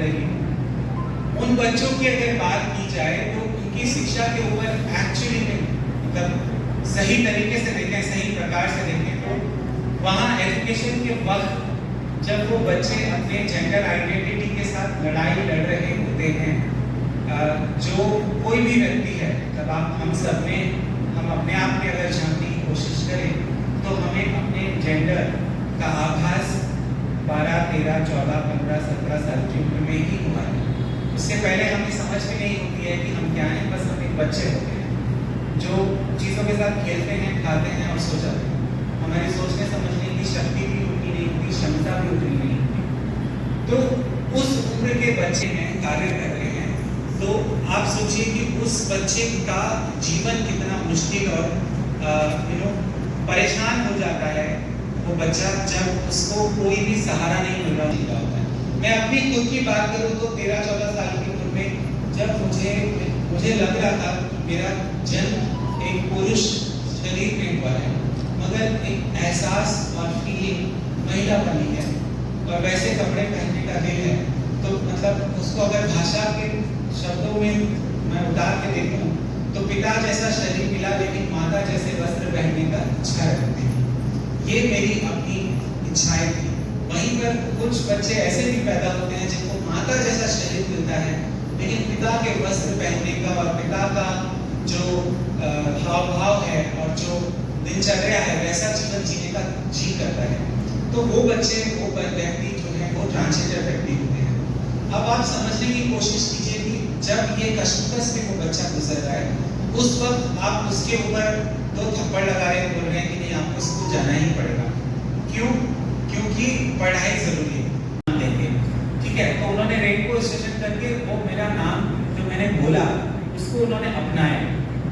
रही। उन बच्चों की अगर बात की जाए तो उनकी शिक्षा के ऊपर एक्चुअली में मतलब सही तरीके से देखें, सही प्रकार से देखें तो वहाँ एजुकेशन के वक्त जब वो बच्चे अपने जेंडर आइडेंटिटी के साथ लड़ाई लड़ रहे होते हैं, जो कोई भी व्यक्ति है, मतलब हम सब में हम अपने आप में अगर जानने की कोशिश करें तो हमें अपने जेंडर का आभास 12, 13, 14, 15, 17 साल की उम्र में ही हुआ है। उससे पहले हमें समझ भी नहीं होती है कि हम क्या हैं, बस हम एक बच्चे होते हैं जो चीज़ों के साथ खेलते हैं, खाते हैं और सो जाते हैं। हमारी सोचने समझने की शक्ति भी उतनी नहीं होती, क्षमता भी उतनी नहीं होती। तो उस उम्र के बच्चे हैं, कार्य कर रहे हैं, तो आप सोचिए कि उस बच्चे का जीवन कितना मुश्किल और परेशान हो जाता है वो बच्चा जब उसको कोई भी सहारा नहीं मिल रहा होता है। मैं अपनी खुद की बात करूँ तो 13-14 साल की उम्र में जब मुझे लग रहा था मेरा जन्म एक पुरुष शरीर में हुआ है, मगर एक एहसास और फीलिंग महिला बनी है और वैसे कपड़े पहनने का दिल है, तो मतलब उसको अगर भाषा के शब्दों में मैं उतार के देखूं तो पिता जैसा शरीर मिला लेकिन माता जैसे वस्त्र पहनने का इच्छा रखते हैं। ये मेरी अपनी इच्छाएं थी। वहीं पर कुछ बच्चे ऐसे भी पैदा होते हैं जिनको माता जैसा शरीर मिलता है लेकिन पिता के वस्त्र पहनने का और पिता का जो हाव भाव है और जो दिनचर्या है वैसा जीवन जीने का जी करता है। तो वो बच्चे, वो व्यक्ति जो है वो ट्रांसजेंडर व्यक्ति होते हैं। अब आप समझने की कोशिश कीजिए कि जब ये कश्मकश में वो बच्चा गुजर रहा है उस वक्त आप उसके ऊपर 2 थप्पड़ लगा रहे बोल रहे हैं कि नहीं आपको स्कूल जाना ही पड़ेगा। क्यों? क्योंकि पढ़ाई जरूरी है। देखिए ठीक है, तो उन्होंने रेनबो स्टेशन करके वो मेरा नाम जो मैंने बोला उसको उन्होंने अपनाया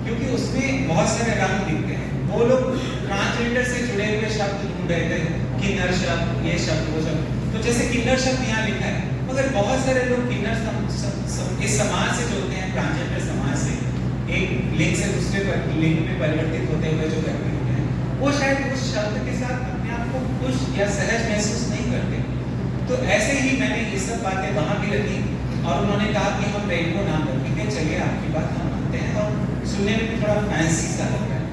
क्योंकि उसमें बहुत सारे रंग दिखते हैं। वो लोग ट्रांसजेंडर से जुड़े हुए शब्द ढूंढ रहे थे, किन्नर शब्द, ये शब्द, वो शब्द। तो जैसे किन्नर शब्द यहाँ लिखा है, मगर बहुत सारे लोग किन्नर इस समाज से जुड़ते हैं, ट्रांसजेंडर समाज से, एक लिंग से दूसरे लिंग में परिवर्तित होते हुए जो व्यक्ति होते हैं, वो शायद उस शब्द के साथ अपने आप को खुश या सहज महसूस नहीं करते। तो ऐसे ही मैंने ये सब बातें वहाँ भी रखी और उन्होंने कहा कि हम रेनबो नाम रखेंगे। चलिए आपकी बात हम मानते हैं और सुनने में भी थोड़ा फैंसी सा लग रहा है।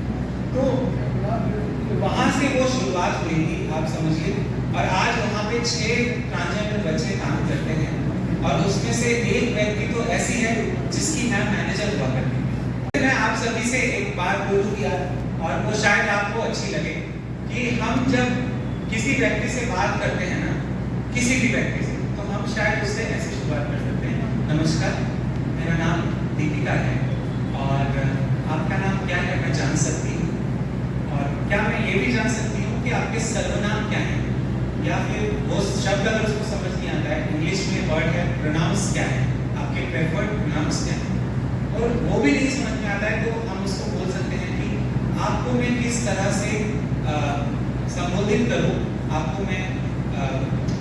तो वहाँ से वो शुरुआत हुई थी, आप समझिए। और आज वहाँ पे 6 ट्रांसजेंडर बच्चे काम करते हैं और उसमें से एक व्यक्ति तो ऐसी है जिसकी मैम मैनेजर हुआ करती है। मैं आप सभी से एक बात बोलूँ यार, और वो शायद आपको अच्छी लगे कि हम जब किसी व्यक्ति से बात करते हैं ना, किसी भी व्यक्ति से, तो हम शायद उससे ऐसे शुरुआत कर सकते हैं, नमस्कार, मेरा नाम दीपिका है और आपका नाम क्या है, मैं जान सकती हूँ? और क्या मैं ये भी जान सकती हूँ कि आपके सर्वनाम क्या है? या फिर वो शब्द अगर उसको समझ नहीं आता है, इंग्लिश में वर्ड है प्रोनाउंस क्या है, आपके प्रेफर्ड प्रोनाउंस क्या है, और वो भी नहीं समझ में आता है तो हम उसको बोल सकते हैं कि आपको मैं किस तरह से संबोधित करूँ, आपको मैं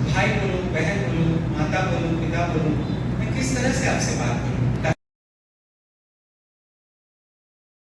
भाई बोलूँ, बहन बोलूँ, माता बोलूँ, पिता बोलूँ, मैं किस तरह से आपसे बात करूँ।